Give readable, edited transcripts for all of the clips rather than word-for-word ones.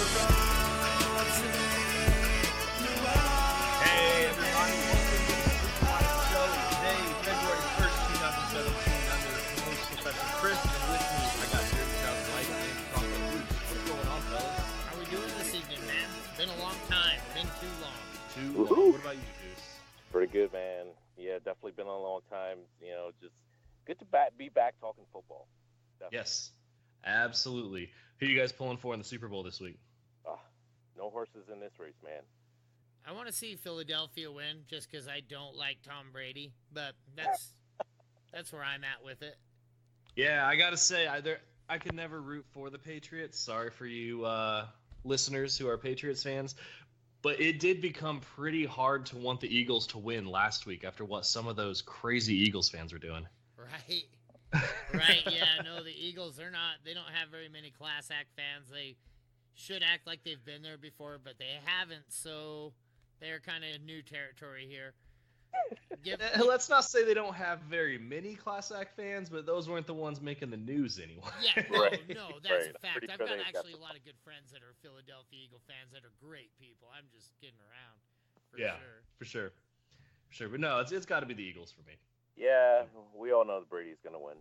Hey everybody, welcome to the Supermarket Show. Today, February 1st, 2017. I'm your host, Professor Chris, and with me, I got Jeremy Trout White and Bronco Bruce. What's going on, fellas? How we doing this evening, man? Been a long time. Been too long. Too long. What about you, Goose? Pretty good, man. Yeah, definitely been a long time. You know, just good to be back talking football. Definitely. Yes, absolutely. Who are you guys pulling for in the Super Bowl this week? No horses in this race, man. I want to see Philadelphia win just because I don't like Tom Brady, but that's where I'm at with it. Yeah, I gotta say, I could never root for the Patriots. Sorry for you listeners who are Patriots fans, but it did become pretty hard to want the Eagles to win last week after what some of those crazy Eagles fans were doing. Right. Right, yeah, no, the Eagles, they don't have very many class act fans. They should act like they've been there before, but they haven't, so they're kind of new territory here. Let's not say they don't have very many class act fans, but those weren't the ones making the news anyway. Yeah, no, that's a fact. I've got actually a lot of good friends that are Philadelphia Eagle fans that are great people. I'm just kidding around, for sure. But no, it's got to be the Eagles for me. Yeah, we all know Brady's going to win.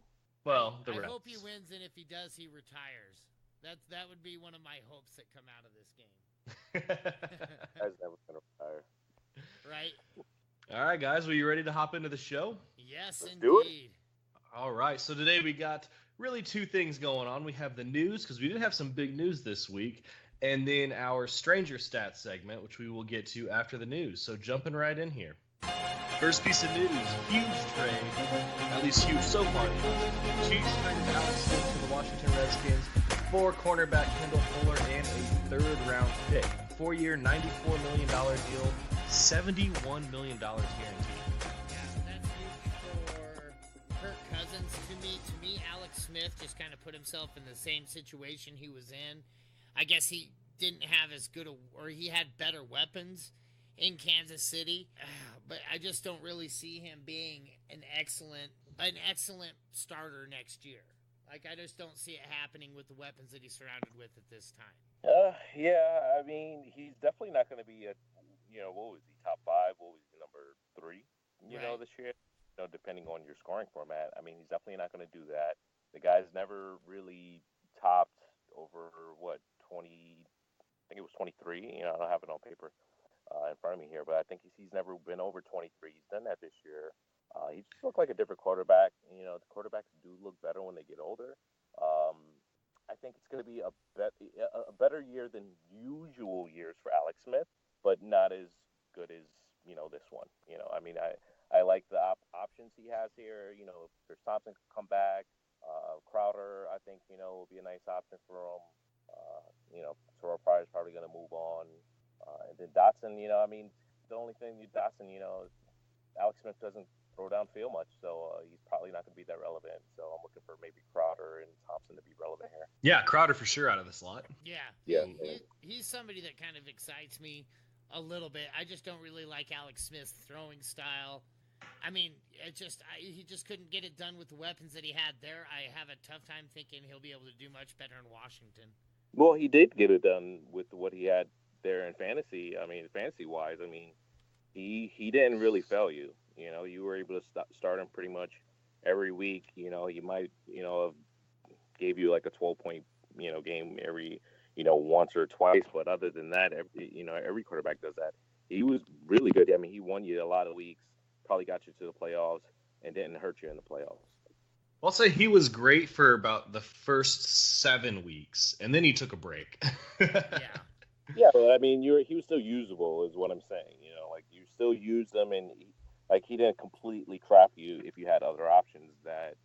Well, I hope he wins, and if he does, he retires. That would be one of my hopes that come out of this game. Guy's never going to retire. Right? All right, guys, are you ready to hop into the show? Yes, Let's indeed. do it. All right, so today we got really two things going on. We have the news, because we did have some big news this week, and then our Stranger Stats segment, which we will get to after the news. So jumping right in here. First piece of news, huge trade, at least huge so far. Chiefs traded Alex Smith to the Washington Redskins for cornerback Kendall Fuller and a third-round pick. 4-year, $94 million deal, $71 million guaranteed. Yeah, that's huge for Kirk Cousins. To me, Alex Smith just kind of put himself in the same situation he was in. I guess he didn't have as good or he had better weapons in Kansas City, but I just don't really see him being an excellent starter next year. Like, I just don't see it happening with the weapons that he's surrounded with at this time. Yeah, I mean, he's definitely not going to be what was he, top 5? What was he, number 3, this year? Depending on your scoring format. I mean, he's definitely not going to do that. The guy's never really topped over, 20, I think it was 23. I don't have it on paper in front of me here, but I think he's never been over 23. He's done that this year. He just looked like a different quarterback. The quarterbacks do look better when they get older. I think it's going to be a better year than usual years for Alex Smith, but not as good as, this one. I mean, I like the options he has here. If there's Thompson can come back, Crowder, I think, will be a nice option for him. Terrell Pryor's probably going to move on. And then Dotson, I mean, the only thing with Dotson, Alex Smith doesn't throw downfield much, so he's probably not going to be that relevant. So I'm looking for maybe Crowder and Thompson to be relevant here. Yeah, Crowder for sure out of the slot. Yeah. He's somebody that kind of excites me a little bit. I just don't really like Alex Smith's throwing style. I mean, he just couldn't get it done with the weapons that he had there. I have a tough time thinking he'll be able to do much better in Washington. Well, he did get it done with what he had there in fantasy. I mean, fantasy-wise, I mean, he didn't really fail you. You were able to start him pretty much every week. He might, have gave you like a 12-point, game every, once or twice. But other than that, every quarterback does that. He was really good. I mean, he won you a lot of weeks, probably got you to the playoffs, and didn't hurt you in the playoffs. I'll say he was great for about the first 7 weeks, and then he took a break. Yeah, but I mean, he was still usable, is what I'm saying. Like you still use them, and he didn't completely crap you if you had other options that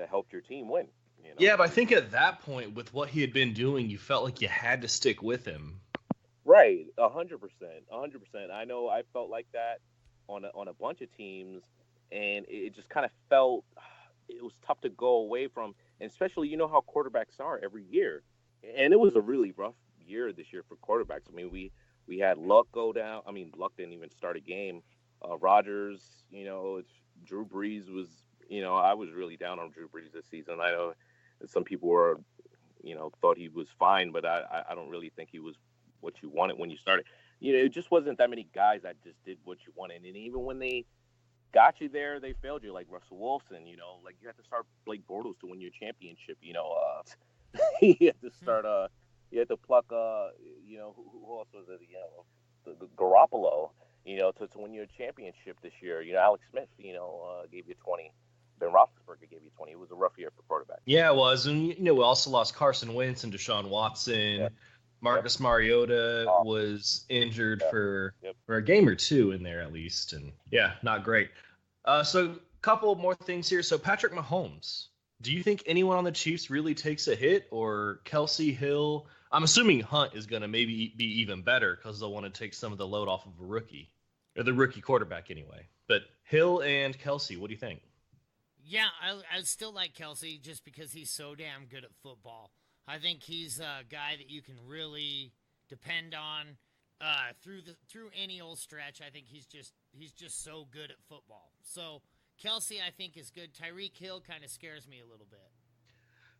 helped your team win. Yeah, but I think at that point, with what he had been doing, you felt like you had to stick with him. Right, 100%. I know I felt like that on a bunch of teams, and it just kind of felt it was tough to go away from, and especially how quarterbacks are every year, and it was a really rough year this year for quarterbacks. I mean, we had Luck go down. I mean, Luck didn't even start a game. Rodgers, Drew Brees was, I was really down on Drew Brees this season. I know some people were thought he was fine, but I don't really think he was what you wanted when you started. It just wasn't that many guys that just did what you wanted, and even when they got you there, they failed you, like Russell Wilson. Like you had to start Blake Bortles to win your championship. You had to start. You had to pluck. Who else was it? The Garoppolo. To win your championship this year. Alex Smith. Gave you 20. Ben Roethlisberger gave you 20. It was a rough year for quarterback. Yeah, it was, and we also lost Carson Wentz and Deshaun Watson. Yeah. Marcus Mariota was injured for a game or two in there at least, and not great. So a couple more things here. So Patrick Mahomes, do you think anyone on the Chiefs really takes a hit, or Kelsey, Hill? I'm assuming Hunt is going to maybe be even better because they'll want to take some of the load off of a rookie, or the rookie quarterback anyway. But Hill and Kelsey, what do you think? Yeah, I still like Kelsey just because he's so damn good at football. I think he's a guy that you can really depend on through any old stretch. I think he's just so good at football. So Kelsey, I think, is good. Tyreek Hill kind of scares me a little bit.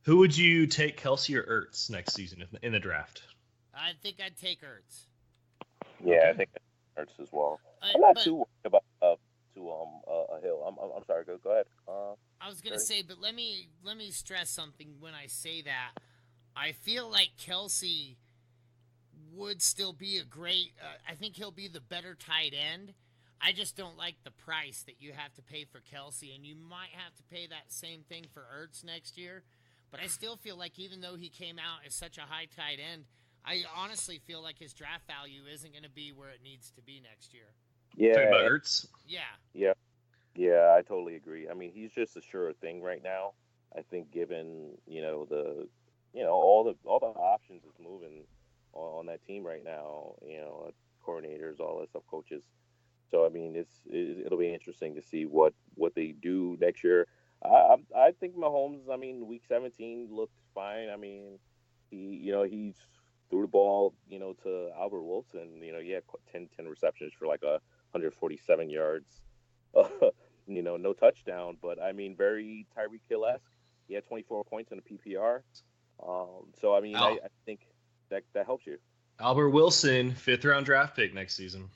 Who would you take, Kelsey or Ertz, next season in the draft? I think I'd take Ertz. Yeah, okay. I think Ertz as well. I'm not too worried about a Hill. I'm sorry. Go ahead. I was gonna say, but let me stress something when I say that. I feel like Kelsey would still be a great. I think he'll be the better tight end. I just don't like the price that you have to pay for Kelsey, and you might have to pay that same thing for Ertz next year. But I still feel like even though he came out as such a high tight end, I honestly feel like his draft value isn't going to be where it needs to be next year. Yeah. Talking about Ertz? Yeah, I totally agree. I mean, he's just a sure thing right now. I think given, all the options is moving on that team right now, coordinators, all that stuff, coaches. So, I mean, it'll be interesting to see what they do next year. I think Mahomes, week 17 looked fine. I mean, he threw the ball, to Albert Wilson. He had 10 receptions for like 147 yards. No touchdown, but very Tyreek Hill-esque. He had 24 points in the PPR. So, I think that helps you. Albert Wilson, 5th-round draft pick next season.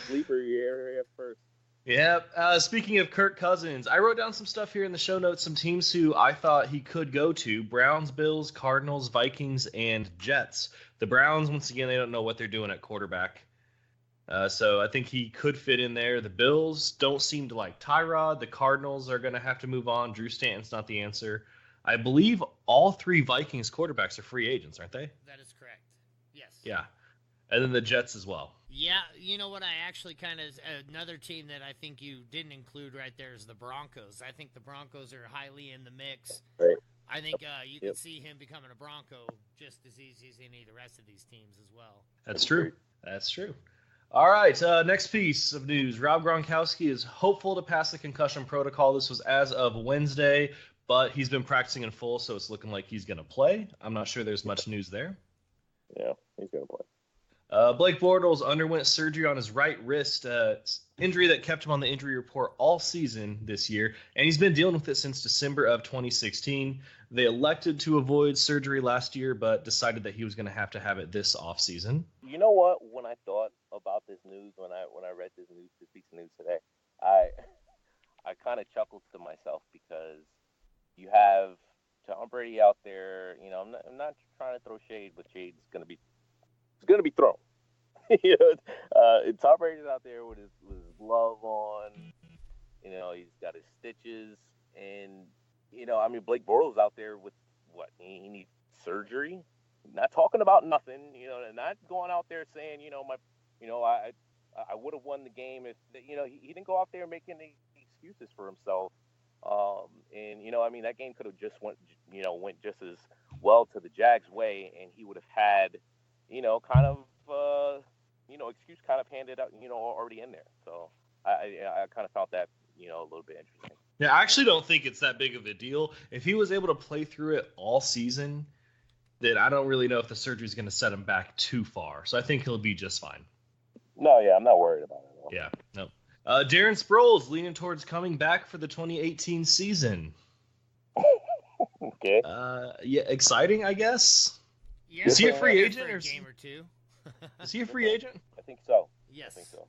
Sleeper year first. Yeah. Speaking of Kirk Cousins, I wrote down some stuff here in the show notes, some teams who I thought he could go to: Browns, Bills, Cardinals, Vikings, and Jets. The Browns, once again, they don't know what they're doing at quarterback. So I think he could fit in there. The Bills don't seem to like Tyrod. The Cardinals are going to have to move on. Drew Stanton's not the answer. I believe all 3 Vikings quarterbacks are free agents, aren't they? That is correct. Yes. Yeah. And then the Jets as well. Yeah, you know what? I actually another team that I think you didn't include right there is the Broncos. I think the Broncos are highly in the mix. Right. I think you can see him becoming a Bronco just as easy as any of the rest of these teams as well. That's true. All right, next piece of news. Rob Gronkowski is hopeful to pass the concussion protocol. This was as of Wednesday, but he's been practicing in full, so it's looking like he's going to play. I'm not sure there's much news there. Yeah, he's going to play. Blake Bortles underwent surgery on his right wrist, injury that kept him on the injury report all season this year, and he's been dealing with it since December of 2016. They elected to avoid surgery last year, but decided that he was going to have it this offseason. You know what? When I thought about this news, when I read this piece of news today, I kind of chuckled to myself because you have Tom Brady out there. I'm not trying to throw shade, but shade's going to be thrown. Tom Brady's out there with his glove on. He's got his stitches, and Blake Bortles out there with what he needs surgery. Not talking about nothing. Not going out there saying, I would have won the game if he didn't go out there making any excuses for himself. That game could have just went just as well to the Jags' way, and he would have had excuse kind of handed out, already in there. So I kind of found that, a little bit interesting. Yeah, I actually don't think it's that big of a deal. If he was able to play through it all season, then I don't really know if the surgery is going to set him back too far. So I think he'll be just fine. No, yeah, I'm not worried about it at all. Yeah, no. Darren Sproles leaning towards coming back for the 2018 season. Okay. Yeah, exciting, I guess. Yeah, Is he a free for agent a or game or two? is he a free agent? I think so. Yes. I think so.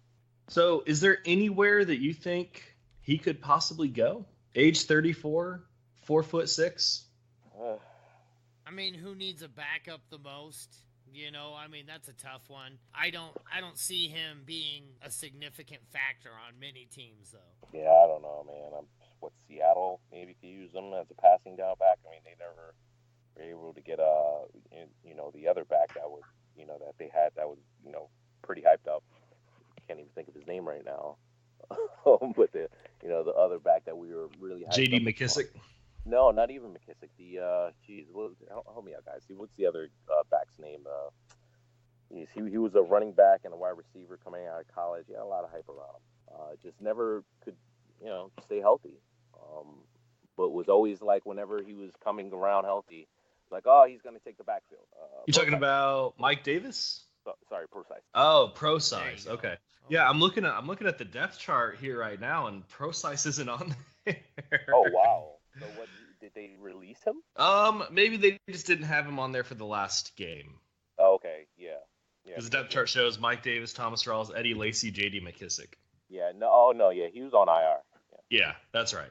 So, is there anywhere that you think he could possibly go? Age 34, 4'6". I mean, who needs a backup the most? You know, I mean, that's a tough one. I don't see him being a significant factor on many teams, though. Yeah, I don't know, man. What Seattle maybe could use him as a passing down back. I mean, they never were able to get the other back that was that they had that was pretty hyped up. Can't even think of his name right now. But the other back that we were really hyped J.D. up McKissick. on. No, not even McKissick. Help me out, guys. See, what's the other back's name? He was a running back and a wide receiver coming out of college. He had a lot of hype around him. Just never could, stay healthy. But was always like whenever he was coming around healthy, like, oh, he's going to take the backfield. You talking about Mike Davis? Sorry, pro size. Oh, pro size. Okay. Oh. Yeah, I'm looking at the depth chart here right now, and pro size isn't on there. Oh wow. So what did they release him? Maybe they just didn't have him on there for the last game. Oh, okay, yeah. Because the depth chart shows Mike Davis, Thomas Rawls, Eddie Lacy, J.D. McKissick. Yeah, no, he was on IR. Yeah, that's right.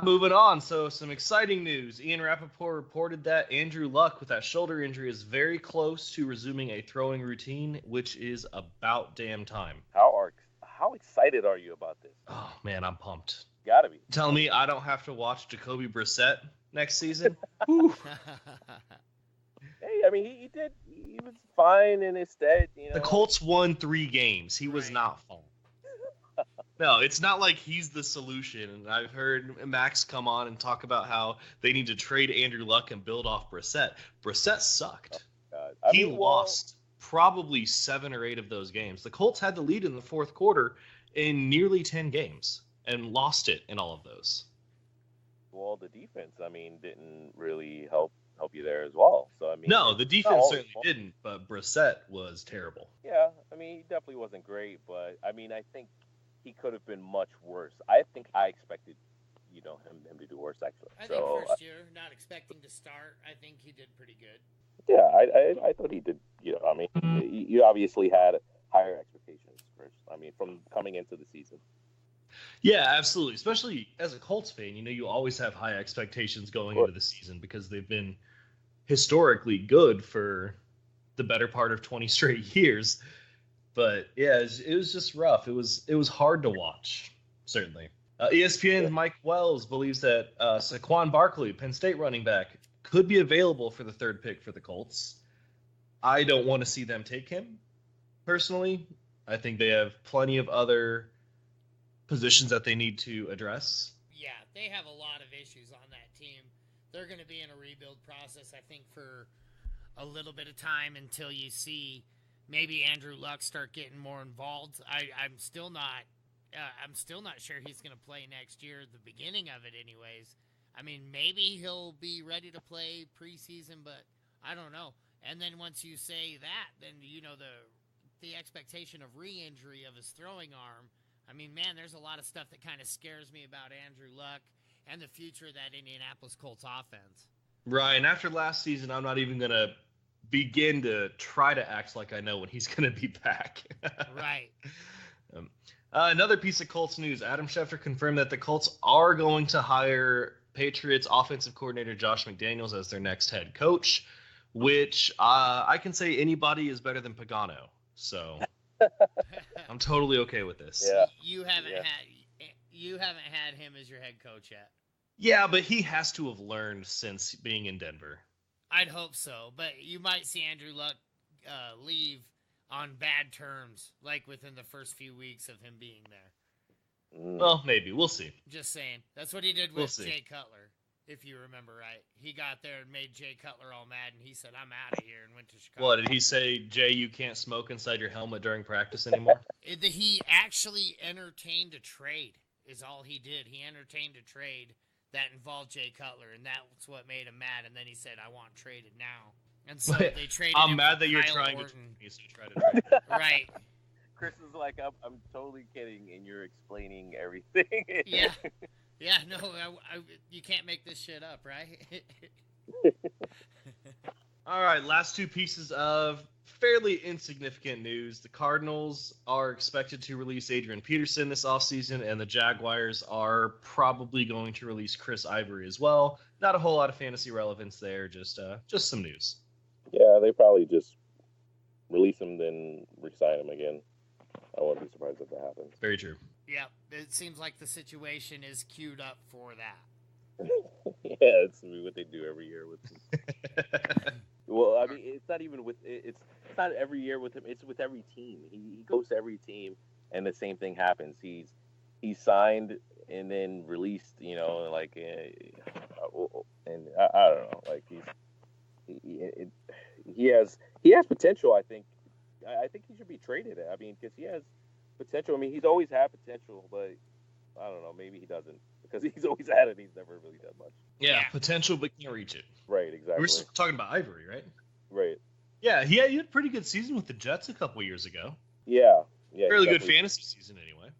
Moving on. So some exciting news. Ian Rappaport reported that Andrew Luck with that shoulder injury is very close to resuming a throwing routine, which is about damn time. How excited are you about this? Oh man, I'm pumped. Gotta be. Tell me I don't have to watch Jacoby Brissett next season. Hey, I mean he was fine in his stead. The Colts won 3 games. He was not fine. No, it's not like he's the solution. And I've heard Max come on and talk about how they need to trade Andrew Luck and build off Brissett. Brissett sucked. He lost probably 7 or 8 of those games. The Colts had the lead in the fourth quarter in nearly 10 games and lost it in all of those. Well, the defense, didn't really help you there as well. So no, the defense certainly didn't, but Brissett was terrible. Yeah, he definitely wasn't great, but I think he could have been much worse. I think I expected, him to do worse actually. I think first year, not expecting to start, I think he did pretty good. Yeah, I thought he did. You obviously had higher expectations first. From coming into the season. Yeah, absolutely. Especially as a Colts fan, you always have high expectations going into the season because they've been historically good for the better part of 20 straight years. But yeah, it was just rough. It was hard to watch, certainly. ESPN's Mike Wells believes that Saquon Barkley, Penn State running back, could be available for the 3rd pick for the Colts. I don't want to see them take him, personally. I think they have plenty of other positions that they need to address. Yeah, they have a lot of issues on that team. They're going to be in a rebuild process, I think, for a little bit of time until you see maybe Andrew Luck start getting more involved. I'm still not sure he's going to play next year, the beginning of it anyways. Maybe he'll be ready to play preseason, but I don't know. And then once you say that, then the expectation of re-injury of his throwing arm. Man, there's a lot of stuff that kind of scares me about Andrew Luck and the future of that Indianapolis Colts offense. Right, and after last season, I'm not even going to begin to try to act like I know when he's going to be back. Right. Another piece of Colts news. Adam Schefter confirmed that the Colts are going to hire Patriots offensive coordinator Josh McDaniels as their next head coach, which I can say anybody is better than Pagano. So I'm totally okay with this. Yeah. You haven't had him as your head coach yet. Yeah, but he has to have learned since being in Denver. I'd hope so, but you might see Andrew Luck leave on bad terms, like within the first few weeks of him being there. Well, maybe. We'll see. Just saying. That's what he did with Jay Cutler, if you remember right. He got there and made Jay Cutler all mad, and he said, I'm out of here, and went to Chicago. What, did he say, Jay, you can't smoke inside your helmet during practice anymore? He actually entertained a trade, is all he did. He entertained a trade that involved Jay Cutler, and that's what made him mad, and then he said, I want traded now. And so they traded him. I'm mad that you're Kyle trying Orton. to trade me, so you try to trade me. Right. Chris is like, I'm totally kidding, and you're explaining everything. Yeah. Yeah, no, you can't make this shit up, right? All right, last two pieces of fairly insignificant news. The Cardinals are expected to release Adrian Peterson this offseason, and the Jaguars are probably going to release Chris Ivory as well. Not a whole lot of fantasy relevance there, just some news. Yeah, they probably just release him, then re-sign him again. I wouldn't be surprised if that happens. Very true. Yeah, it seems like the situation is queued up for that. Yeah, it's what they do every year with him. Well, I mean, it's not even with it's not every year with him. It's with every team. He goes to every team, and the same thing happens. He's signed and then released. You know, like, and I don't know. Like he has potential. I think he should be traded. I mean, because he has potential. I mean, he's always had potential, but I don't know. Maybe he doesn't because he's always had it. He's never really done much. Yeah, potential, but can't reach it. Right, exactly. We were talking about Ivory, right? Right. Yeah, he had a pretty good season with the Jets a couple years ago. Yeah. Fairly good fantasy season, anyway.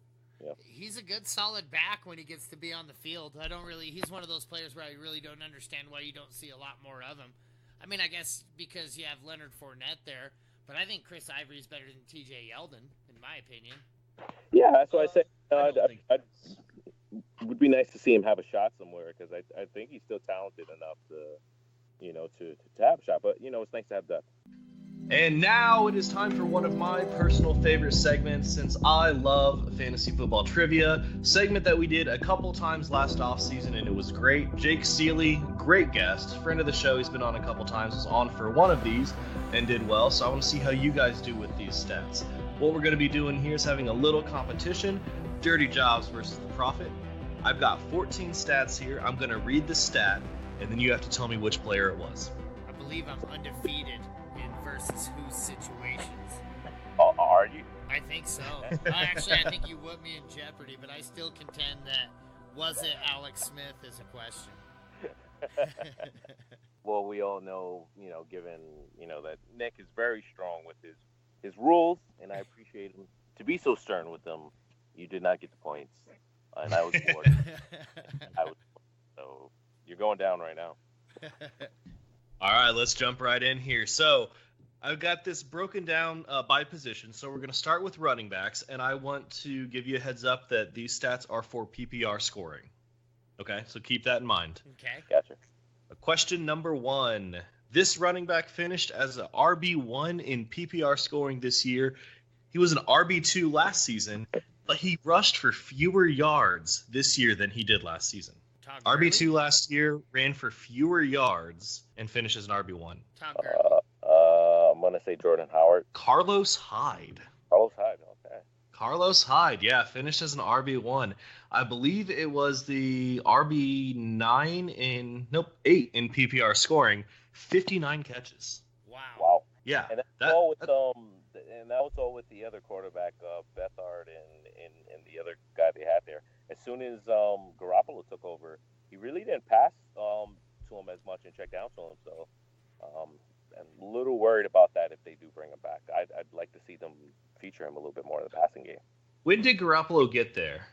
Yeah. He's a good solid back when he gets to be on the field. He's one of those players where I really don't understand why you don't see a lot more of him. I mean, I guess because you have Leonard Fournette there, but I think Chris Ivory is better than TJ Yeldon, in my opinion. Yeah, that's why I say it would be nice to see him have a shot somewhere because I think he's still talented enough to have a shot. But it's nice to have depth. And now it is time for one of my personal favorite segments, since I love fantasy football trivia. Segment that we did a couple times last offseason, and it was great. Jake Seeley, great guest, friend of the show. He's been on a couple times, was on for one of these and did well. So I want to see how you guys do with these stats. What we're going to be doing here is having a little competition. Dirty Jobs versus the Prophet. I've got 14 stats here. I'm going to read the stat, and then you have to tell me which player it was. I believe I'm undefeated in versus who situations. Are you? I think so. Actually, I think you put me in jeopardy, but I still contend that was it Alex Smith is a question. Well, we all know, given, that Nick is very strong with his rules, and I appreciate him to be so stern with them. You did not get the points, and I was bored. So you're going down right now. All right, let's jump right in here. So I've got this broken down by position. So we're going to start with running backs, and I want to give you a heads up that these stats are for PPR scoring. Okay, so keep that in mind. Okay. Gotcha. Question number 1. This running back finished as an RB1 in PPR scoring this year. He was an RB2 last season, but he rushed for fewer yards this year than he did last season. RB2 last year ran for fewer yards and finished as an RB1. I'm going to say Jordan Howard. Carlos Hyde. Okay. Carlos Hyde, yeah, finished as an RB1. I believe it was the RB8 in PPR scoring, 59 catches. Wow. Yeah. And that was all with the other quarterback, Bethard, and the other guy they had there. As soon as Garoppolo took over, he really didn't pass to him as much and check down to him. So I'm a little worried about that if they do bring him back. I'd like to see them feature him a little bit more in the passing game. When did Garoppolo get there?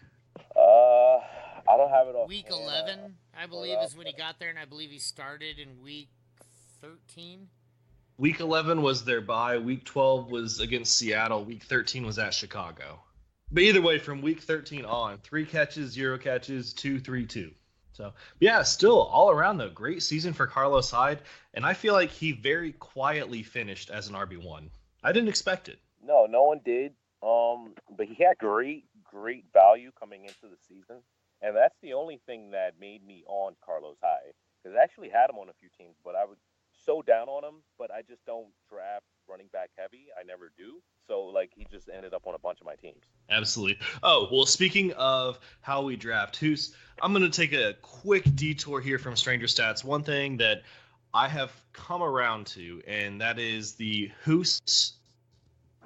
I don't have it all. Week 11, I believe, is when he got there, and I believe he started in week 13. Week 11 was their bye. Week 12 was against Seattle. Week 13 was at Chicago. But either way, from week 13 on, 3 catches, 0 catches, 2, 3, 2. So, yeah, still all around, though. Great season for Carlos Hyde. And I feel like he very quietly finished as an RB1. I didn't expect it. No one did. But he had great value coming into the season. And that's the only thing that made me on Carlos Hyde. Because I actually had him on a few teams, but I was so down on him. But I just don't draft running back heavy. I never do. So, he just ended up on a bunch of my teams. Absolutely. Oh, well, speaking of how we draft, I'm going to take a quick detour here from Stranger Stats. One thing that I have come around to, and that is the Hoos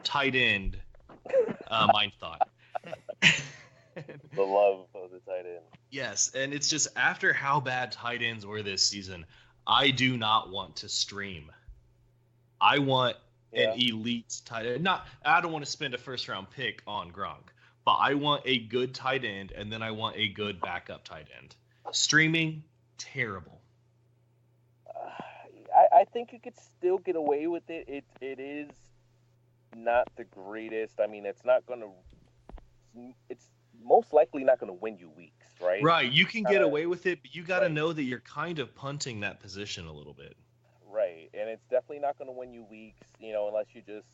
tight end mind thought. The love of the tight end. Yes, and it's just after how bad tight ends were this season, I do not want to stream. I want an elite tight end. I don't want to spend a first-round pick on Gronk, but I want a good tight end, and then I want a good backup tight end. Streaming, terrible. I think you could still get away with it. It is not the greatest. I mean, it's most likely not going to win you weeks, right? Right. You can get away with it, but you got to know that you're kind of punting that position a little bit. Right. And it's definitely not going to win you weeks, unless you just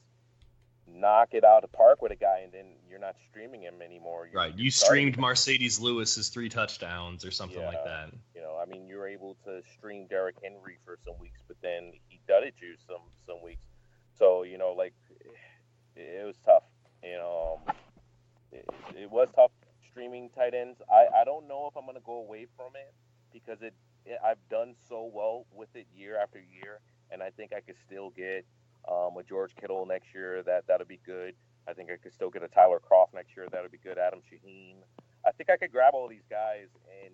knock it out of the park with a guy and then you're not streaming him anymore. You streamed Mercedes Lewis's 3 touchdowns or something like that. I mean, you're able to stream Derrick Henry for some weeks, but then he dudded you some weeks. So, it was tough. It was tough streaming tight ends. I don't know if I'm going to go away from it because I've done so well with it year after year, and I think I could still get a George Kittle next year that'll be good. I think I could still get a Tyler Croft next year that'll be good. Adam Shaheen. I think I could grab all these guys and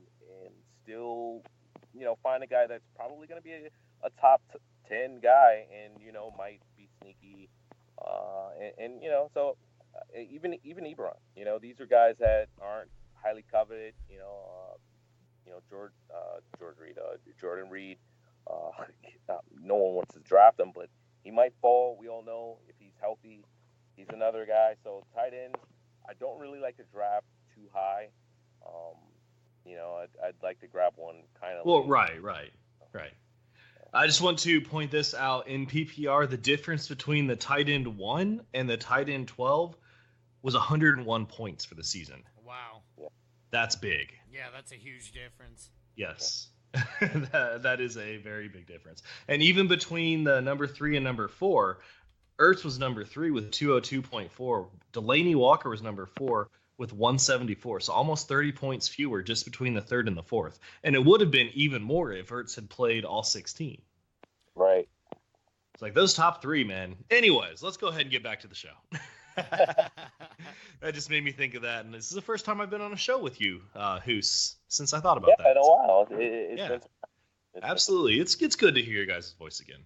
still, find a guy that's probably going to be a top 10 guy and, might be sneaky. So even Ebron, these are guys that aren't highly coveted, Jordan Reed. No one wants to draft him, but he might fall. We all know if he's healthy, he's another guy. So tight ends, I don't really like to draft too high. I'd like to grab one kind of. Well, right. I just want to point this out in PPR. The difference between the tight end 1 and the tight end 12 was 101 points for the season. Wow. That's big. Yeah, that's a huge difference. Yes. that is a very big difference. And even between the number 3 and number 4, Ertz was number 3 with 202.4. Delaney Walker was number 4 with 174. So almost 30 points fewer just between the 3rd and the 4th. And it would have been even more if Ertz had played all 16. Right. It's like those top 3, man. Anyways, let's go ahead and get back to the show. That just made me think of that. And this is the first time I've been on a show with you, Hoos, since I thought about that. Yeah, in a while. Absolutely. It's good to hear your guys' voice again.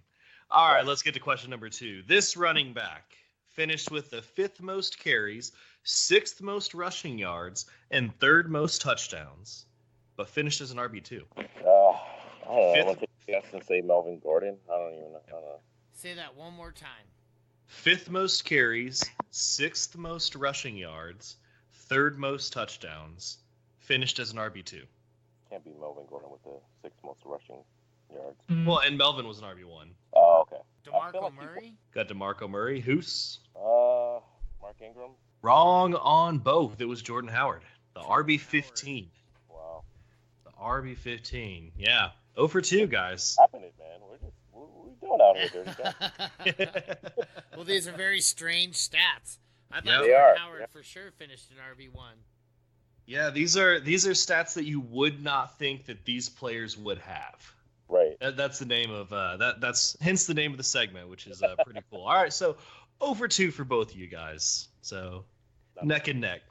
All right, let's get to question number 2. This running back finished with the 5th most carries, 6th most rushing yards, and 3rd most touchdowns, but finished as an RB2. I don't know. I'm going to take a guess and say Melvin Gordon. I don't even know. Say that one more time. 5th most carries, 6th most rushing yards, 3rd most touchdowns, finished as an RB2. Can't be Melvin Gordon with the 6th most rushing yards. Well, and Melvin was an RB1. Oh, okay. DeMarco Murray? Got DeMarco Murray. Hoos? Mark Ingram? Wrong on both. It was Jordan Howard. The RB15. Wow. The RB15. Yeah. 0 for 2, guys. What happened, man? What are we doing out here, Dirty Guy? Well, these are very strange stats. I thought Yep. Howard for sure finished in RB1. Yeah, these are stats that you would not think that these players would have. Right. That's the name of that's hence the name of the segment, which is pretty cool. All right, so 0 for 2 for both of you guys. So neck and neck.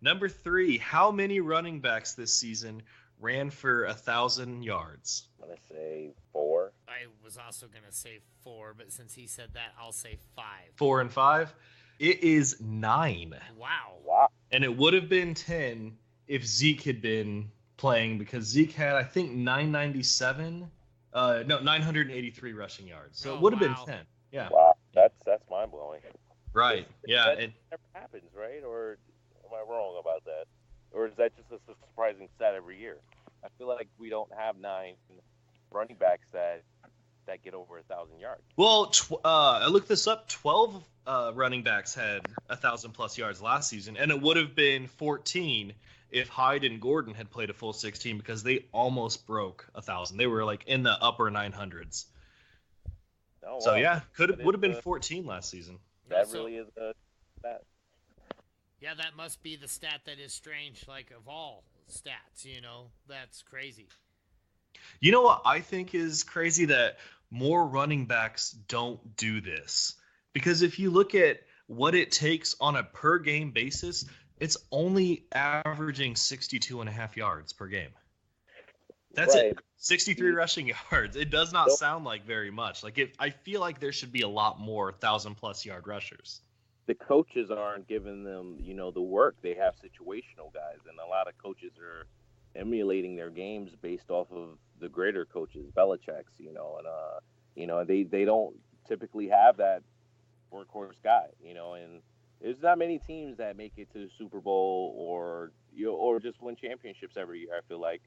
Number 3, how many running backs this season ran for 1,000 yards? I'm going to say 4. I was also going to say 4, but since he said that, I'll say 5. 4 and 5? It is 9. Wow. And it would have been 10 if Zeke had been playing, because Zeke had, I think, 983 rushing yards. So it would have been 10. Yeah. Wow. That's mind-blowing. Right. Yeah. That never happens, right? Or am I wrong about that? Or is that just a surprising stat every year? I feel like we don't have 9 running backs that get over 1,000 yards. Well, I looked this up. 12 running backs had 1,000+ yards last season, and it would have been 14 if Hyde and Gordon had played a full 16, because they almost broke 1,000. They were like in the upper 900s. Oh, wow. So yeah, would have been 14 last season. That really is a stat. Yeah, that must be the stat that is strange, like of all stats. That's crazy. You know what I think is crazy? That more running backs don't do this. Because if you look at what it takes on a per game basis, it's only averaging 62.5 yards per game. That's right. it. 63 rushing yards. It does not sound like very much. Like I feel like there should be a lot more 1,000+ yard rushers. the coaches aren't giving them, the work. They have situational guys, and a lot of coaches are emulating their games based off of the greater coaches, Belichick's, and they don't typically have that workhorse guy, and there's not many teams that make it to the Super Bowl or just win championships every year. I feel like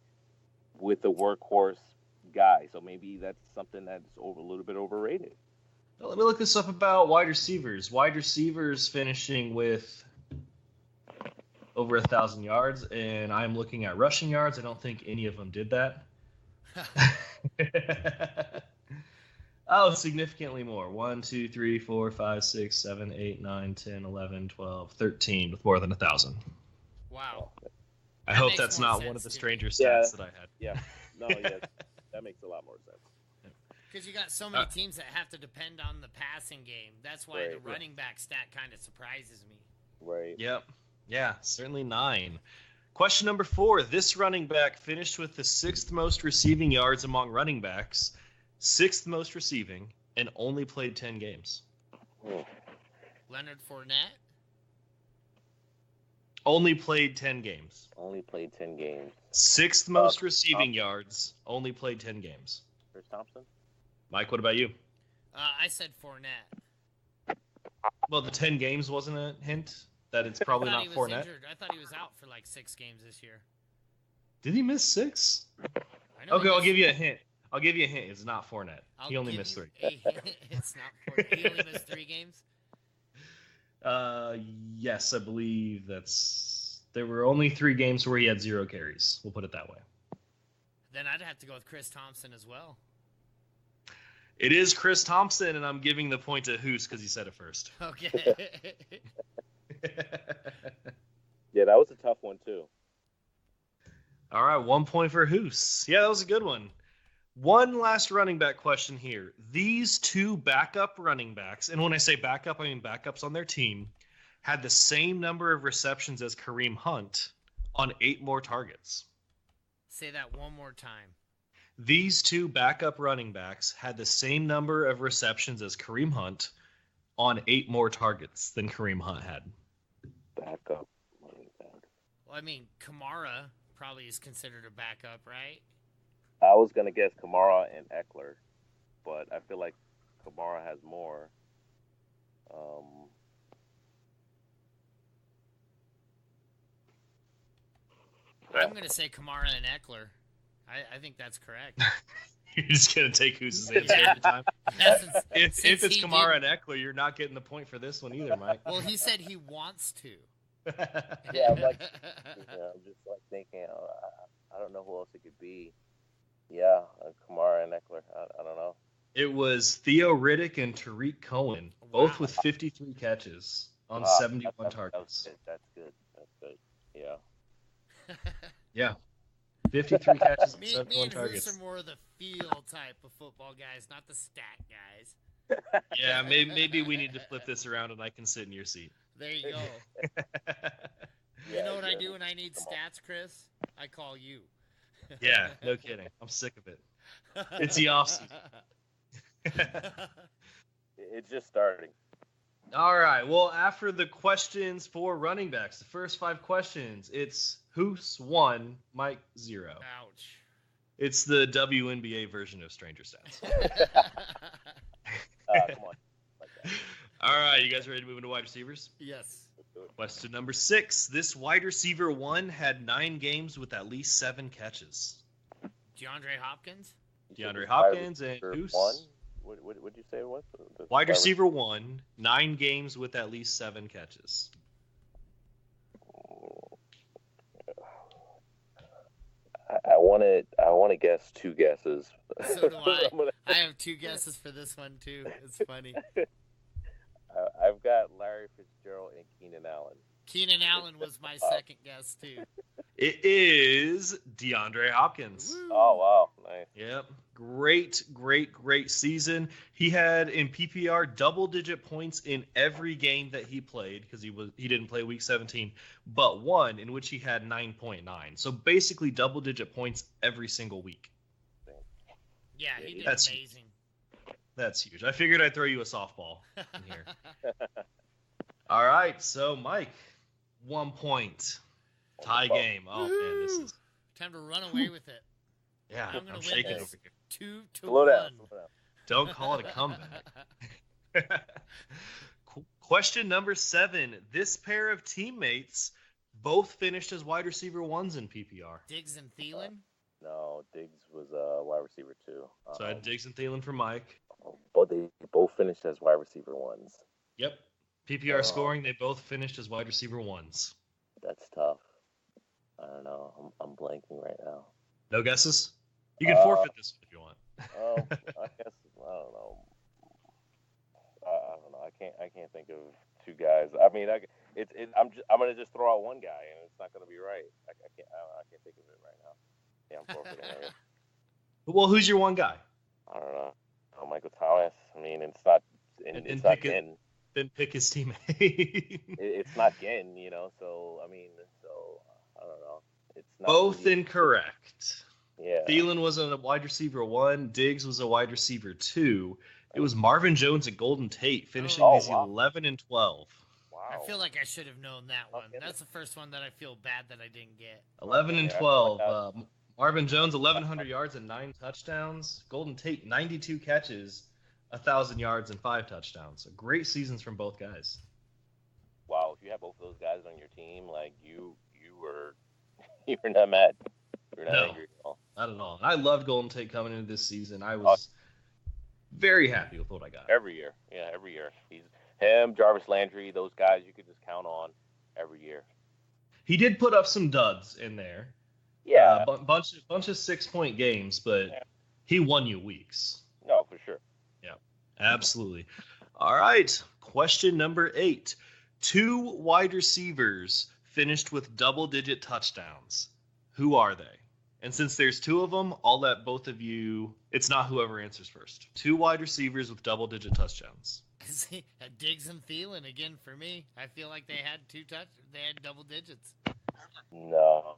with the workhorse guy, so maybe that's something that's a little bit overrated. Well, let me look this up about wide receivers. Wide receivers finishing with over 1,000 yards, and I'm looking at rushing yards. I don't think any of them did that. Oh, significantly more. 1, 2, 3, 4, 5, 6, 7, 8, 9, 10, 11, 12, 13 with more than 1,000. Wow. I hope that's not one of the stranger stats that I had. Yeah. No, yeah. That makes a lot more sense. Because you got so many teams that have to depend on the passing game. That's why the running back stat kind of surprises me. Right. Yep. Yeah, certainly 9. Question number 4. This running back finished with the 6th most receiving yards among running backs, 6th most receiving, and only played 10 games. Leonard Fournette? Only played 10 games. Only played 10 games. 6th most receiving yards, only played 10 games. Chris Thompson? Mike, what about you? I said Fournette. Well, the 10 games wasn't a hint that it's probably not Fournette? Injured. I thought he was out for like 6 games this year. Did he miss 6? Okay, I'll give you a hint. It's not Fournette. He only missed 3. It's not Fournette. He only missed 3 games? Yes, I believe there were only 3 games where he had 0 carries. We'll put it that way. Then I'd have to go with Chris Thompson as well. It is Chris Thompson, and I'm giving the point to Hoos because he said it first. Okay. Yeah, that was a tough one, too. All right, 1 point for Hoos. Yeah, that was a good one. One last running back question here. These 2 backup running backs, and when I say backup, I mean backups on their team, had the same number of receptions as Kareem Hunt on 8 more targets. Say that one more time. These 2 backup running backs had the same number of receptions as Kareem Hunt on 8 more targets than Kareem Hunt had. Backup running back. Well, I mean, Kamara probably is considered a backup, right? I was going to guess Kamara and Eckler, but I feel like Kamara has more. I'm going to say Kamara and Eckler. I think that's correct. You're just going to take Hoos's answer every time? If it's Kamara and Eckler, you're not getting the point for this one either, Mike. Well, he said he wants to. Yeah, I'm just like thinking, I don't know who else it could be. Yeah, Kamara and Eckler. I don't know. It was Theo Riddick and Tariq Cohen, both with 53 catches on 71 targets. That's good. Yeah. Yeah. 53 catches and me 71 and targets. Hoos are more the feel type of football guys, not the stat guys. Yeah, maybe we need to flip this around and I can sit in your seat. There you go. You know what I do when I need stats, Chris? I call you. Yeah, no kidding. I'm sick of it. It's the offseason. It's just starting. All right. Well, after the questions for running backs, the first 5 questions, it's Hoos 1, Mike 0. Ouch. It's the WNBA version of Stranger Stats. Come on. Like All right. You guys ready to move into wide receivers? Yes. Question number 6. This wide receiver 1 had 9 games with at least 7 catches. DeAndre Hopkins? DeAndre Hopkins and Hoos. What did you say it was? Wide receiver 1, 9 games with at least 7 catches. I want to guess 2 guesses. So do I. I have 2 guesses for this one too. It's funny. I've got Larry Fitzgerald and Keenan Allen. Keenan Allen was my second guess too. It is DeAndre Hopkins. Woo. Oh wow, nice. Yep. Great season. He had in PPR double-digit points in every game that he played because he didn't play week 17, but one in which he had 9.9. So basically double-digit points every single week. Yeah, he did That's amazing. That's huge. I figured I'd throw you a softball in here. All right, so Mike, 1 point. Tie game. Oh, man, this is... Time to run away with it. Yeah, I'm gonna win shaking this. over here. 2-1. Slow down. Don't call it a comeback. Question number 7. This pair of teammates both finished as wide receiver 1s in PPR. Diggs and Thielen? No, Diggs was wide receiver 2. So I had Diggs and Thielen for Mike. But they both finished as wide receiver 1s. Yep. PPR scoring, they both finished as wide receiver 1s. That's tough. I don't know. I'm blanking right now. No guesses? You can forfeit this one if you want. I guess I don't know. I don't know. I can't think of 2 guys. I mean, I'm gonna just throw out one guy, and it's not gonna be right. I can't think of it right now. Yeah, I'm forfeiting it. Well, who's your one guy? I don't know. Michael Thomas. I mean, it's not. It's not Ginn. Then pick his teammate. It's not Ginn, So I mean, I don't know. It's not both really incorrect. Yeah. Thielen was a wide receiver 1. Diggs was a wide receiver 2. It was Marvin Jones and Golden Tate finishing these 11 and 12. Wow. I feel like I should have known that one. That's the first one that I feel bad that I didn't get. 11 and 12. Marvin Jones, 1,100 yards and 9 touchdowns. Golden Tate, 92 catches, 1,000 yards and 5 touchdowns. So great seasons from both guys. Wow, if you have both of those guys on your team, like you were not mad. You're not angry at all. Not at all. I loved Golden Tate coming into this season. I was very happy with what I got. Every year. Yeah, every year. He's him, Jarvis Landry, those guys you could just count on every year. He did put up some duds in there. Yeah. Bunch of 6-point games, but he won you weeks. No, for sure. Yeah, absolutely. All right. Question number 8. 2 wide receivers finished with double-digit touchdowns. Who are they? And since there's 2 of them, I'll let both of you... It's not whoever answers first. 2 wide receivers with double-digit touchdowns. Diggs and Thielen again for me. I feel like they had They had double digits. No,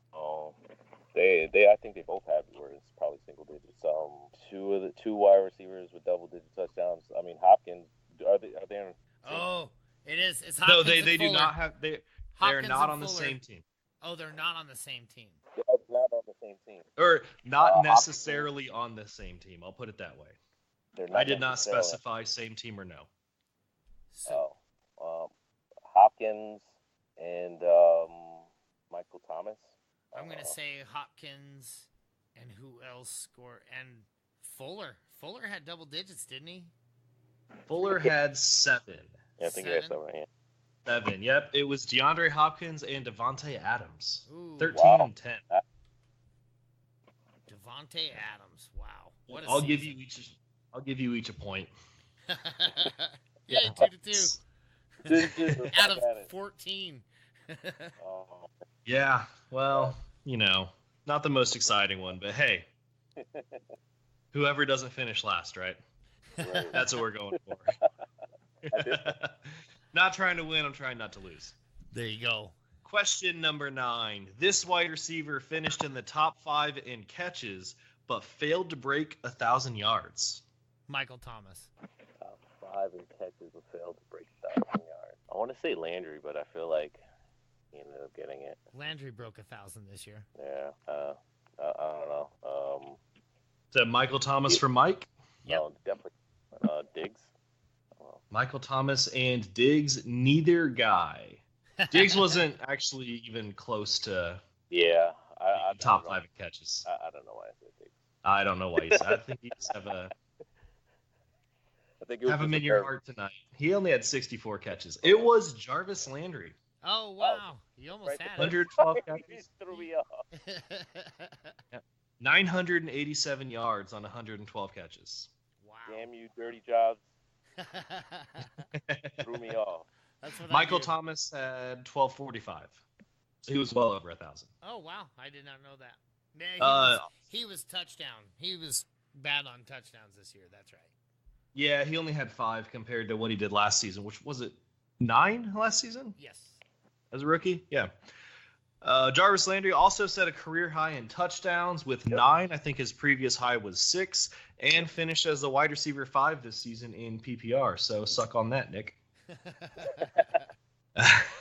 they I think they both had where it's probably single digits. 2 wide receivers with double-digit touchdowns. I mean, Hopkins. Are they? Oh, it is. It's Hopkins. No, they and do Fuller. not have. They're not on the same team. Oh, they're not on the same team. They're not on the same team. Or not necessarily on the same team. I'll put it that way. I did not specify same team or no. So, Hopkins and Michael Thomas. I'm going to say Hopkins and who else scored? And Fuller. Fuller had double digits, didn't he? Fuller had 7. Yeah, I think he had 7. Yeah. 7. Yep, it was DeAndre Hopkins and Devontae Adams. Ooh. 13 and 10. Devontae Adams. Wow. What a I'll season. give you each a point. Yeah, 2-2. Out of 14. Yeah, well, not the most exciting one, but hey, whoever doesn't finish last, right? Right. That's what we're going for. Not trying to win, I'm trying not to lose. There you go. Question number 9. This wide receiver finished in the top 5 in catches, but failed to break 1,000 yards. Michael Thomas. Top 5 in catches, but failed to break 1,000 yards. I want to say Landry, but I feel like he ended up getting it. Landry broke 1,000 this year. Yeah. I don't know. Is that Michael Thomas for Mike? Yep. No, definitely Diggs. Michael Thomas and Diggs, neither guy. Diggs wasn't actually even close to top 5 in catches. I don't know why I said Diggs. I don't know why you said. I think you just have him in your heart tonight. He only had 64 catches. It was Jarvis Landry. Oh, wow. You almost had it. 112 catches. Threw me off. 987 yards on 112 catches. Wow. Damn you, dirty jobs. Threw me off. That's what Michael Thomas had 1245. So he was well over 1,000. Oh, wow. I did not know that. Man, he was touchdown. He was bad on touchdowns this year. That's right. Yeah, he only had 5 compared to what he did last season, which was it 9 last season? Yes. As a rookie? Yeah. Jarvis Landry also set a career high in touchdowns with 9. I think his previous high was 6, and finished as the wide receiver 5 this season in PPR. So suck on that, Nick.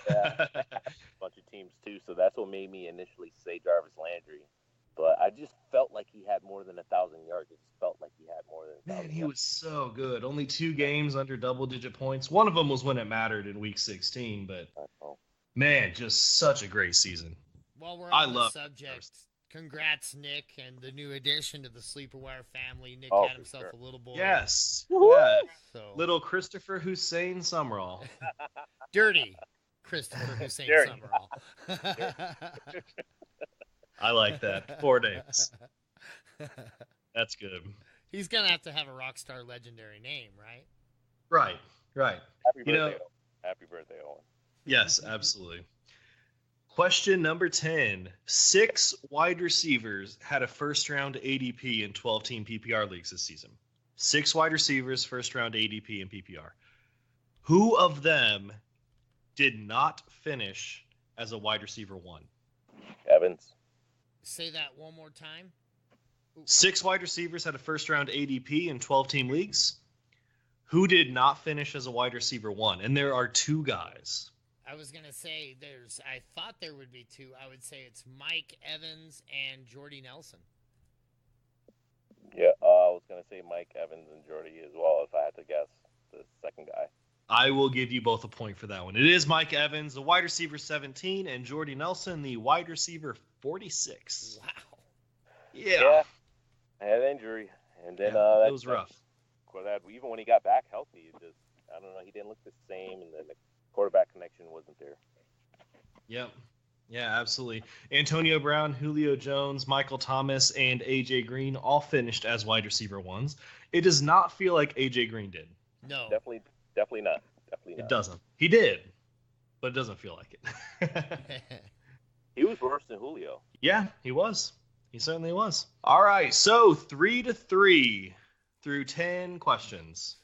Yeah, a bunch of teams too. So that's what made me initially say Jarvis Landry. But I just felt like he had more than 1,000 yards. It just felt like he had more than a Man, thousand he yards. was so good. Only 2 games under double-digit points. One of them was when it mattered in Week 16, but Oh, man, just such a great season. While we're I on the love subject, congrats, Nick, and the new addition to the Sleeper Wire family. Nick oh, had for himself sure. a little boy. Yes. Woo-hoo! Yeah. So Little Christopher Hussein Summerall. dirty Christopher Hussein Dirty. Summerall. I like that. 4 names. That's good. He's gonna have to have a rock star legendary name, right? Right. Right. Happy You know- birthday, Owen. Happy birthday, Owen. Yes, absolutely. Question number 10. 6 wide receivers had a first-round ADP in 12-team PPR leagues this season. 6 wide receivers, first-round ADP in PPR. Who of them did not finish as a wide receiver 1? Evans. Say that one more time. 6 wide receivers had a first-round ADP in 12-team leagues. Who did not finish as a wide receiver 1? And there are 2 guys. I was gonna say I thought there would be 2. I would say it's Mike Evans and Jordy Nelson. Yeah, I was gonna say Mike Evans and Jordy as well if I had to guess the second guy. I will give you both a point for that one. It is Mike Evans, the wide receiver 17, and Jordy Nelson, the wide receiver 46. Wow. Yeah. I had injury, and then it was rough. Even when he got back healthy, it just I don't know, he didn't look the same, and then the quarterback connection wasn't there. Yep. Yeah, absolutely. Antonio Brown, Julio Jones, Michael Thomas, and A.J. Green all finished as wide receiver 1s. It does not feel like A.J. Green did. No. Definitely not. It doesn't. He did, but it doesn't feel like it. He was worse than Julio. Yeah, he was. He certainly was. All right, so 3-3 through 10 questions.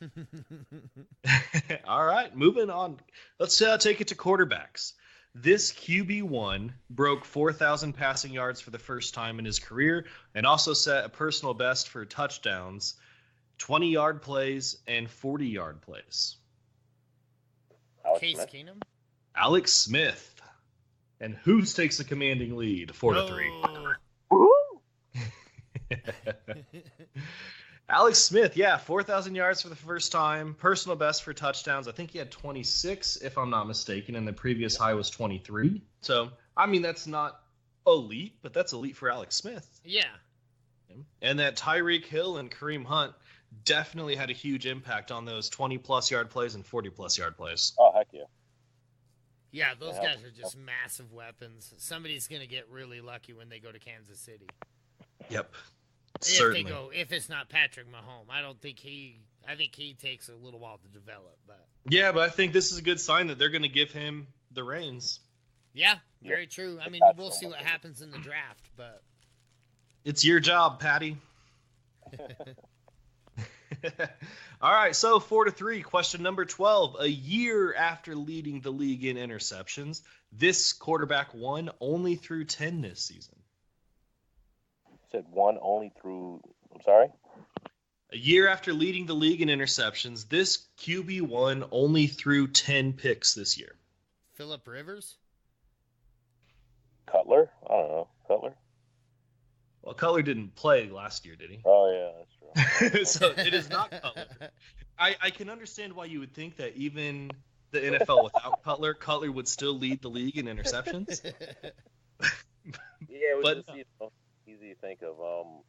All right, moving on. Let's take it to quarterbacks. This QB1 broke 4,000 passing yards for the first time in his career and also set a personal best for touchdowns, 20-yard plays, and 40-yard plays. Case Smith. Keenum? Alex Smith. And who takes a commanding lead? 4-3. Woo! Alex Smith, 4,000 yards for the first time. Personal best for touchdowns. I think he had 26, if I'm not mistaken, and the previous high was 23. So, I mean, that's not elite, but that's elite for Alex Smith. Yeah. And that Tyreek Hill and Kareem Hunt definitely had a huge impact on those 20-plus yard plays and 40-plus yard plays. Oh, heck yeah. Yeah, those guys are just massive weapons. Somebody's going to get really lucky when they go to Kansas City. Yep. Certainly. If it's not Patrick Mahomes. I think he takes a little while to develop, but yeah, but I think this is a good sign that they're going to give him the reins. Yeah, very true. I mean, we'll see what happens in the draft, but it's your job, Patty. All right, so 4-3. Question number 12. A year after leading the league in interceptions, this quarterback won only through 10 this season. Said one only through. I'm sorry. A year after leading the league in interceptions, this QB won only through 10 picks this year. Phillip Rivers? Cutler? I don't know. Cutler? Well, Cutler didn't play last year, did he? Oh, yeah, that's true. So it is not Cutler. I can understand why you would think that even the NFL without Cutler would still lead the league in interceptions. Yeah, it was just, easy to think of. I'm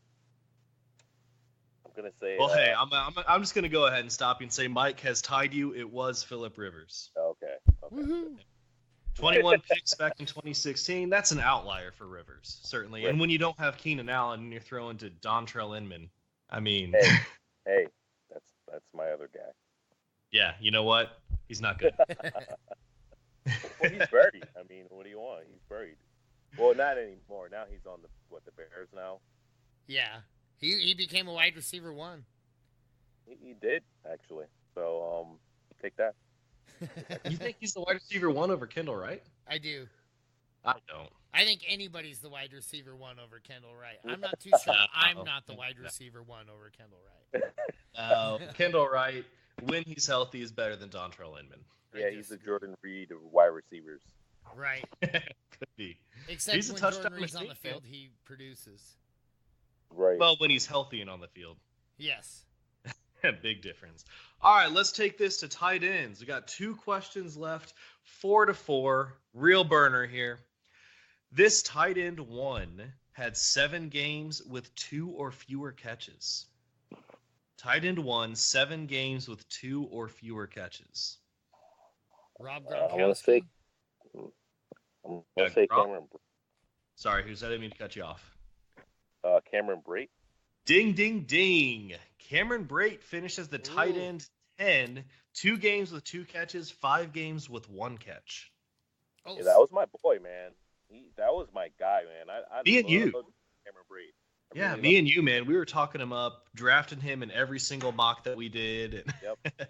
gonna say. Well, hey, I'm just gonna go ahead and stop you and say Mike has tied you. It was Phillip Rivers. Okay. Woohoo. 21 picks back in 2016. That's an outlier for Rivers, certainly. And when you don't have Keenan Allen and you're throwing to Dontrell Inman, I mean, hey, that's my other guy. Yeah, you know what? He's not good. Well, he's buried. I mean, what do you want? He's buried. Well, not anymore. Now he's on the Bears now. Yeah, he became a wide receiver 1. He did actually. So take that. You think he's the wide receiver 1 over Kendall, right? I do. I don't. I think anybody's the wide receiver 1 over Kendall Wright. I'm not too sure. I'm not the wide receiver 1 over Kendall Wright. Kendall Wright, when he's healthy, is better than Dontrell Inman. Yeah, he's the Jordan Reed of wide receivers. Right. Could be. Except he's when a touchdown Jordan Reed's on machine, the field, he produces. Right. Well, when he's healthy and on the field. Yes. Big difference. All right, let's take this to tight ends. We got 2 questions left, 4-4. Real burner here. This tight end 1 had 7 games with 2 or fewer catches. Tight end 1, 7 games with 2 or fewer catches. Rob I'm Gronkowski. going to say Cameron. Sorry, who's that? I didn't mean to cut you off. Cameron Brate. Ding, ding, ding. Cameron Brate finished as the tight end 10, 2 games with 2 catches, 5 games with 1 catch. Oh, Yeah, that was my boy, man. That was my guy, man. I Me and you. Cameron Brate. Yeah, me and you, man. We were talking him up, drafting him in every single mock that we did. Yep.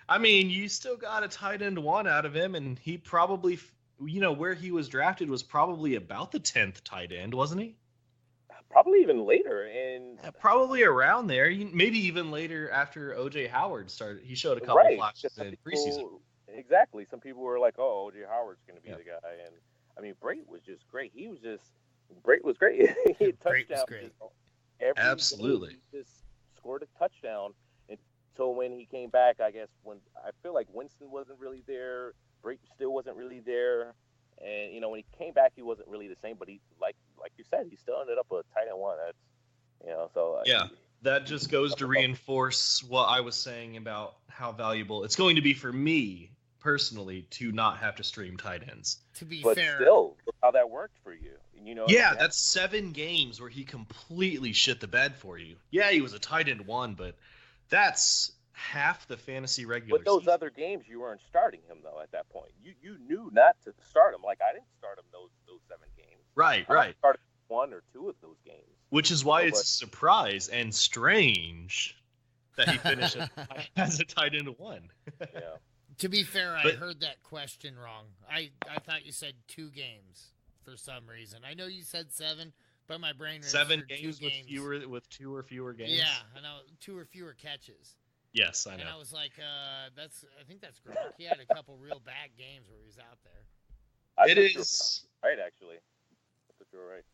I mean, you still got a tight end 1 out of him, and he probably, where he was drafted was probably about the 10th tight end, wasn't he? Probably even later, and Yeah, probably around there. Maybe even later after O.J. Howard started. He showed a couple flashes in preseason. Exactly. Some people were like, "Oh, O.J. Howard's going to be the guy," and I mean, Brate was just great. Brate was great. He had Brate was touchdowns great. every Absolutely. game. He just scored a touchdown. And so when he came back, I guess when I feel like Winston wasn't really there, Brate still wasn't really there. And when he came back, he wasn't really the same. But he, like you said, he still ended up a tight end 1. That's so Yeah, that just goes to reinforce what I was saying about how valuable it's going to be for me personally to not have to stream tight ends. To be but fair, still, look how that worked for you. Yeah, that's 7 games where he completely shit the bed for you. Yeah, he was a tight end 1, but that's half the fantasy regular But those season. other games, you weren't starting him, though, at that point. You knew not to start him. Like, I didn't start him those 7 games. Right. I started 1 or 2 of those games. Which is why it's a surprise and strange that he finished as a tight end 1. Yeah. to be fair, I heard that question wrong. I thought you said 2 games for some reason. I know you said 7, but my brain registered 7 games 2 games with 2 or fewer games. Yeah, I know 2 or fewer catches. Yes, I know. And I was like, I think that's Gronk. He had a couple real bad games where he was out there. It is right, actually. I think you're right.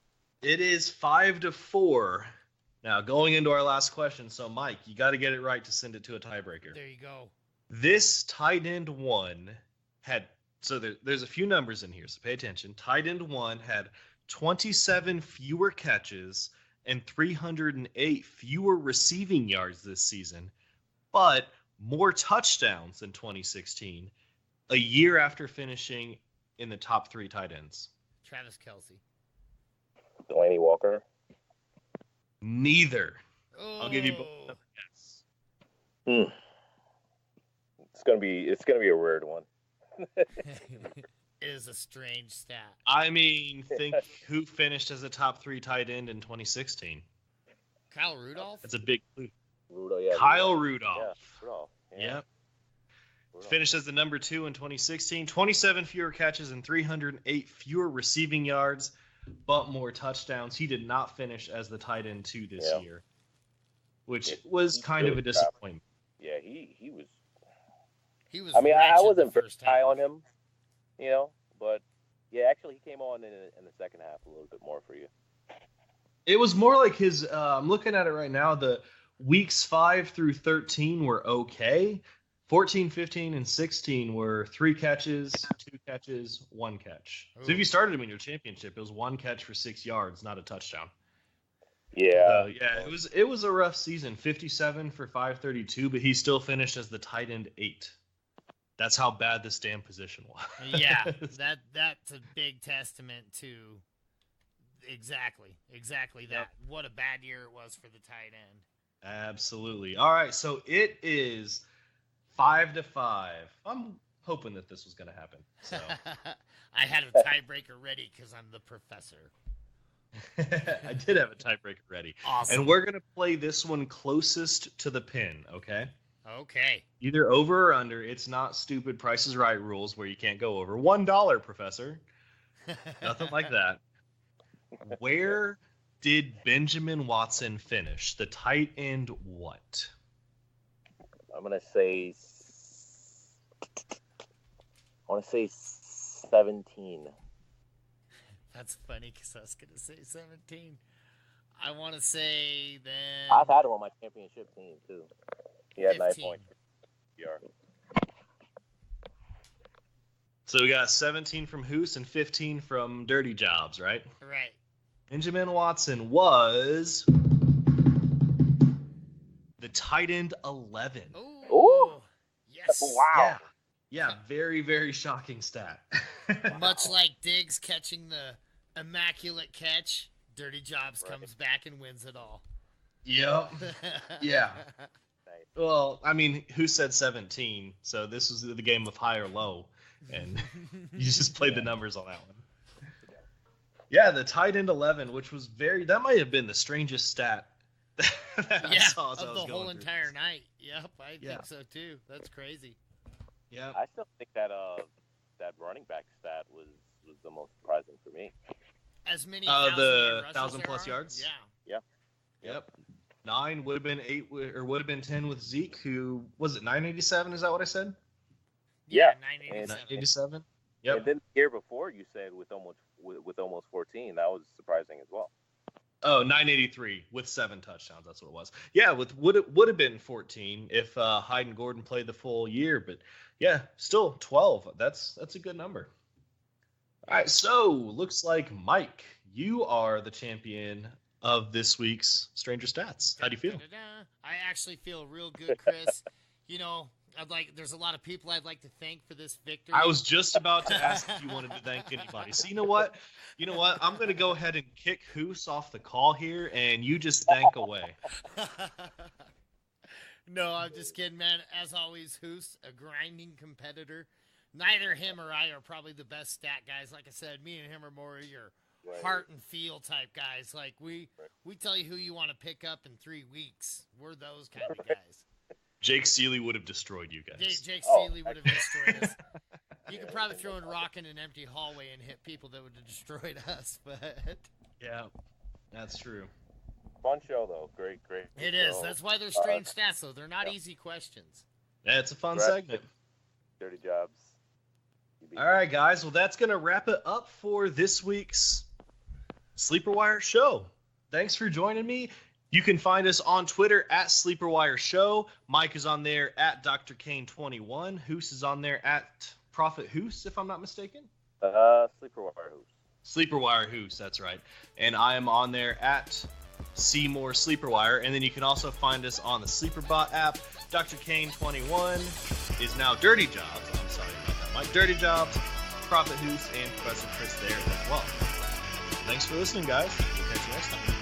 It is 5-4. Now, going into our last question, so Mike, you got to get it right to send it to a tiebreaker. There you go. This tight end 1 had, so there's a few numbers in here, so pay attention. Tight end 1 had 27 fewer catches and 308 fewer receiving yards this season, but more touchdowns than 2016, a year after finishing in the top 3 tight ends. Travis Kelce. Delaney Walker. Neither. Oh. I'll give you both. Yes. It's gonna be a weird one. It is a strange stat. I mean, think who finished as a top 3 tight end in 2016? Kyle Rudolph? That's a big clue. Kyle Rudolph. Yeah, Rudolph. Yeah. Yep. Rudolph. Finished as the number 2 in 2016. 27 fewer catches and 308 fewer receiving yards, but more touchdowns. He did not finish as the tight end 2 this year, which was kind of a disappointment. Yeah, he was. He was. I mean, I wasn't very first high on him, but yeah, actually, he came on in the second half a little bit more for you. It was more like his. I'm looking at it right now. The weeks 5 through 13 were okay. 14, 15, and 16 were 3 catches, 2 catches, 1 catch. So if you started him in your championship, it was 1 catch for 6 yards, not a touchdown. Yeah. It was a rough season. 57 for 532, but he still finished as the tight end 8. That's how bad this damn position was. Yeah, that's a big testament to exactly that. Yep. What a bad year it was for the tight end. Absolutely. All right, so it is 5-5. I'm hoping that this was going to happen. So I had a tiebreaker ready because I'm the professor. I did have a tiebreaker ready. Awesome. And we're going to play this one closest to the pin, okay? Okay. Either over or under. It's not stupid Price is Right rules where you can't go over. $1, Professor. Nothing like that. Where did Benjamin Watson finish? The tight end what? I'm going to say 17. That's funny because I was going to say 17. I want to say then. I've had him on my championship team, too. He had 9 15. points. PR. So we got 17 from Hoos and 15 from Dirty Jobs, right? Right. Benjamin Watson was the tight end 11. Ooh. Yes. Wow. Yeah, very, very shocking stat. Much like Diggs catching the immaculate catch, Dirty Jobs comes back and wins it all. Yep. Yeah. Well, I mean, who said 17? So this was the game of high or low, and you just played the numbers on that one. Yeah, the tight end 11, which was that might have been the strangest stat that I saw as I was of the whole going entire through. night. Yep, I think so too. That's crazy. Yeah. I still think that that running back stat was the most surprising for me. As many the 1,000 plus yards? Yeah. Yep. 9 would have been 8 or would have been 10 with Zeke, who was it 987? Is that what I said? Yeah. 987. 987. Yep. And then the year before, you said with almost 14, that was surprising as well. Oh, 983 with 7 touchdowns. That's what it was. Yeah, would have been 14 if Hyde and Gordon played the full year, but yeah, still 12. That's a good number. All right, so looks like Mike, you are the champion of this week's Stranger Stats. How do you feel? I actually feel real good, Chris. There's a lot of people I'd like to thank for this victory. I was just about to ask if you wanted to thank anybody. So you know what? I'm going to go ahead and kick Hoos off the call here, and you just thank away. No, I'm just kidding, man. As always, Hoos, a grinding competitor. Neither him or I are probably the best stat guys. Like I said, me and him are more your heart and feel type guys. Like we tell you who you want to pick up in 3 weeks. We're those kind of guys. Jake Seeley would have destroyed you guys. Jake Seeley would have destroyed us. You could probably throw a rock in an empty hallway and hit people that would have destroyed us. But yeah, that's true. Fun show, though. Great. It is. That's why they're strange stats, though. They're not easy questions. Yeah, it's a fun segment. Dirty Jobs. All right, guys. Well, that's going to wrap it up for this week's Sleeper Wire show. Thanks for joining me. You can find us on Twitter at Sleeper Wire Show. Mike is on there at Dr. Kane21. Hoos is on there at Prophet Hoos, if I'm not mistaken. Sleeper Wire Hoos. Sleeper Wire Hoos, that's right. And I am on there at Seymour Sleeper Wire. And then you can also find us on the SleeperBot app. Dr. Kane21 is now Dirty Jobs. I'm sorry about that, Mike. Dirty Jobs, Prophet Hoos, and Professor Chris there as well. Thanks for listening, guys. We'll catch you next time.